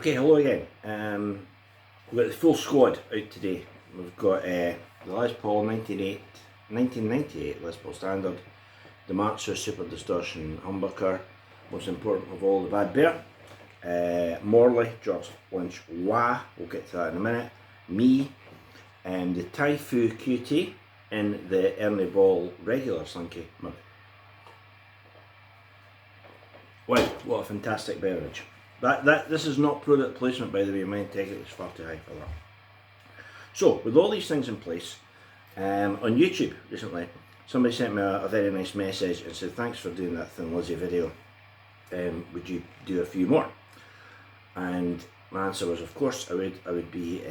Okay, hello again. We've got the full squad out today. We've got the Les Paul 1998 Les Paul Standard, the Matsu Super Distortion Humbucker, most important of all, the Bad Bear, Morley, George Lynch Wah, we'll get to that in a minute, me, and the Taifu QT in the Ernie Ball regular Slinky mug. Wow, what a fantastic beverage. This is not product placement, by the way. My integrity is far too high for that. So, with all these things in place, on YouTube recently, somebody sent me a very nice message and said, thanks for doing that Thin Lizzy video. Would you do a few more? And my answer was, of course, I would be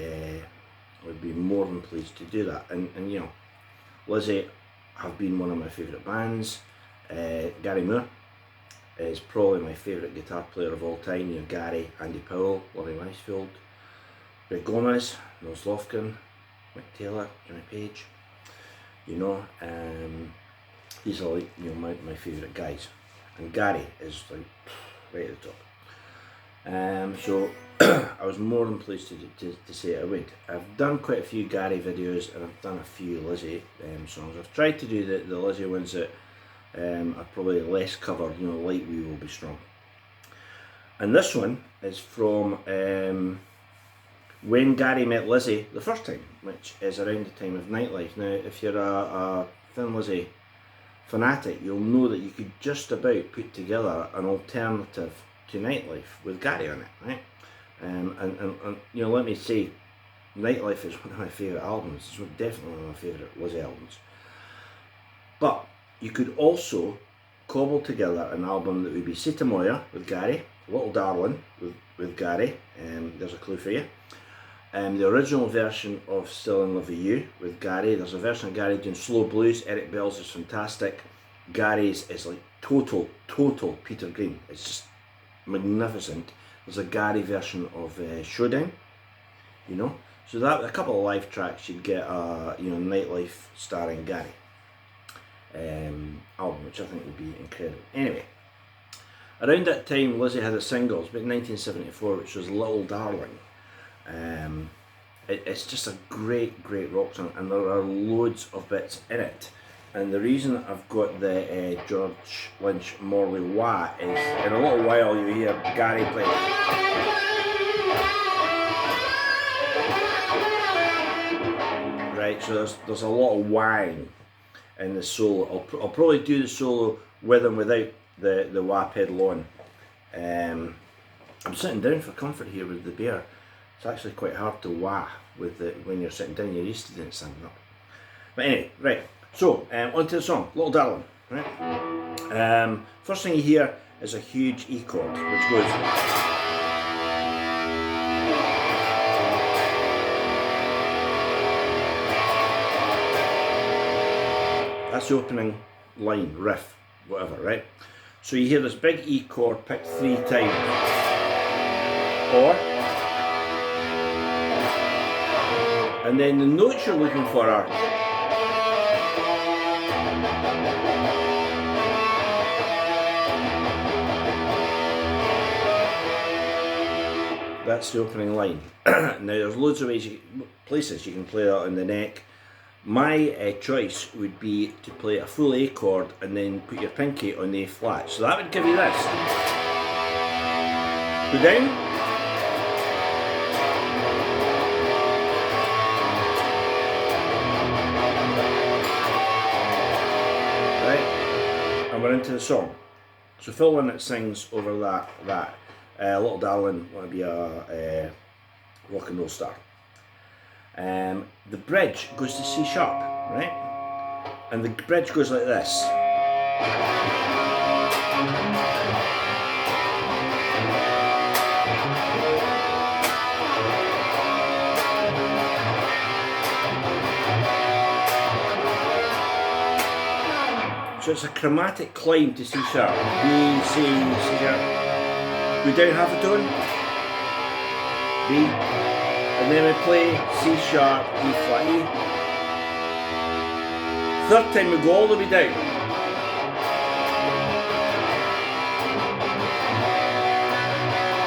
more than pleased to do that. And you know, Lizzy have been one of my favourite bands. Gary Moore is probably my favourite guitar player of all time. You know, Gary, Andy Powell, Laurie Weisfield, Greg Gomez, Nils Lofgren, Mick Taylor, Jimmy Page. You know, these are like, you know, my favourite guys, and Gary is like right at the top. So I was more than pleased to say I would. I've done quite a few Gary videos and I've done a few Lizzy songs. I've tried to do the Lizzy ones that are probably less covered, you know, like We Will Be Strong. And this one is from when Gary met Lizzy the first time, which is around the time of Nightlife. Now, if you're a Thin Lizzy fanatic, you'll know that you could just about put together an alternative to Nightlife with Gary on it, right? And you know, let me say, Nightlife is one of my favourite albums. It's definitely one of my favourite Lizzy albums. But you could also cobble together an album that would be Sita Moya with Gary, Little Darling with Gary, there's a clue for you. The original version of Still in Love with You with Gary. There's a version of Gary doing slow blues. Eric Bell's is fantastic. Gary's is like total Peter Green. It's just magnificent. There's a Gary version of Showdown, you know. So that, a couple of live tracks, you'd get a, you know, Nightlife starring Gary album, which I think would be incredible. Anyway, around that time Lizzy had a single, it's about 1974, which was Little Darling. It's just a great rock song, and there are loads of bits in it. And the reason I've got the George Lynch Morley Wah is, in a little while you hear Gary play. Right, so there's a lot of wahing in the solo. I'll probably do the solo with and without the wah pedal on. I'm sitting down for comfort here with the beer. It's actually quite hard to wah with when you're sitting down. You're used to doing it standing up. But anyway, right. So on to the song, Little Darling. Right. First thing you hear is a huge E chord, which goes. That's the opening line, riff, whatever, right? So you hear this big E chord picked 3 times. And then the notes you're looking for are. That's the opening line. Now there's loads of places you can play that on the neck. My choice would be to play a full A chord and then put your pinky on the A flat. So that would give you this. Go down. Right. And we're into the song. So Phil Lynott sings over that. Little Darling, want to be a rock and roll star. The bridge goes to C sharp, right? And the bridge goes like this. So it's a chromatic climb to C sharp. B, C, C sharp. Go down half a tone. B. And then we play C sharp, E flat, E. Third time we go all the way down.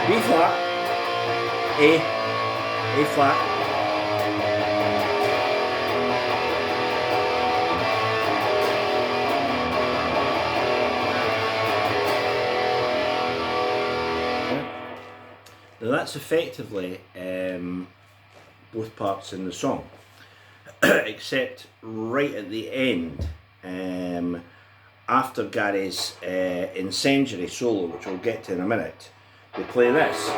B flat, A flat, now that's effectively both parts in the song, except right at the end, after Gary's incendiary solo, which we'll get to in a minute, they play this.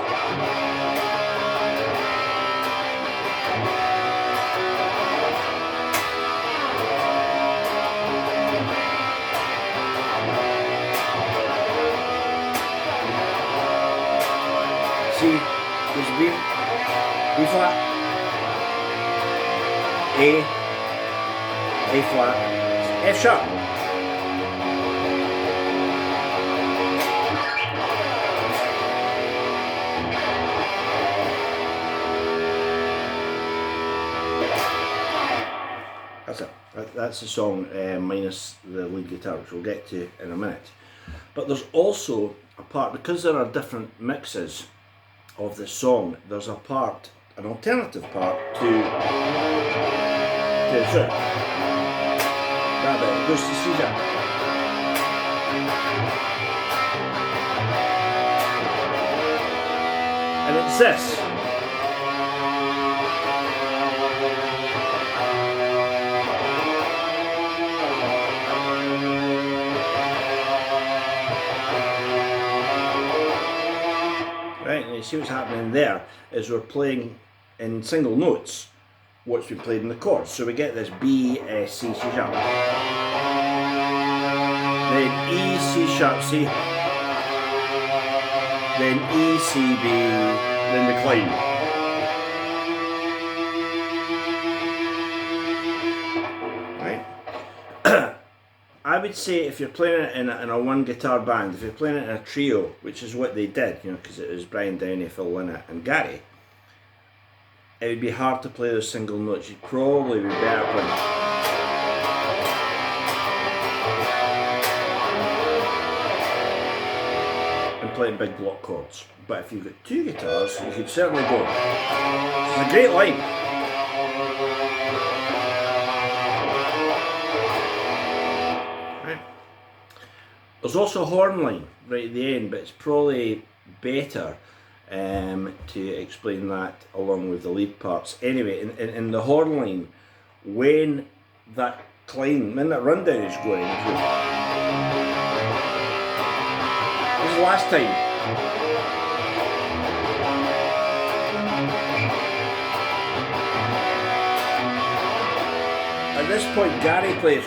See, there's B flat, A flat, F sharp. That's it. That's the song minus the lead guitar, which we'll get to in a minute. But there's also a part, because there are different mixes of the song, there's a part, an alternative part to that bit. It goes to C sharp. And it's this. Right, and you see what's happening there is we're playing in single notes what's been played in the chords. So we get this B, S, C, C sharp, then E, C sharp, C, then E, C, B, then the climb. Right? I would say if you're playing it in a one guitar band, if you're playing it in a trio, which is what they did, you know, because it was Brian Downey, Phil Lynott and Gary, it would be hard to play those single notes. You'd probably be better playing big block chords. But if you've got two guitars, you could certainly go. It's a great line. There's also a horn line right at the end, but it's probably better to explain that along with the lead parts. Anyway, in the horn line, when that climb, when that rundown is going, this is the last time. At this point, Gary plays.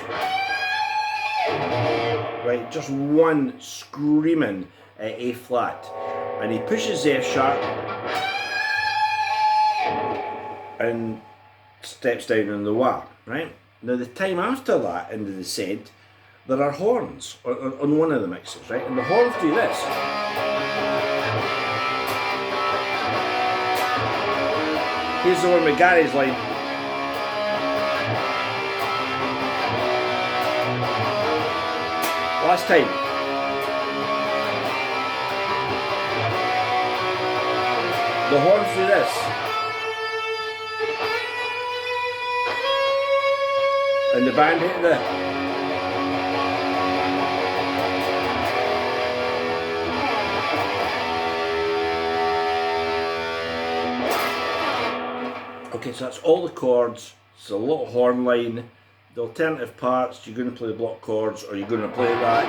Right, just one screaming A flat, and he pushes the F sharp and steps down on the wah. Right, now the time after that in the descent, there are horns on one of the mixes, right, and the horns do this. Here's the one with Gary's line. Last time. The horns do this. And the band hit the. Okay, so that's all the chords. It's a little horn line. The alternative parts, you're going to play the block chords or you're going to play that,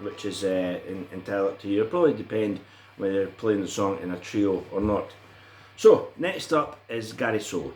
which is entirely up to you. It'll probably depend whether you're playing the song in a trio or not. So, next up is Gary's solo.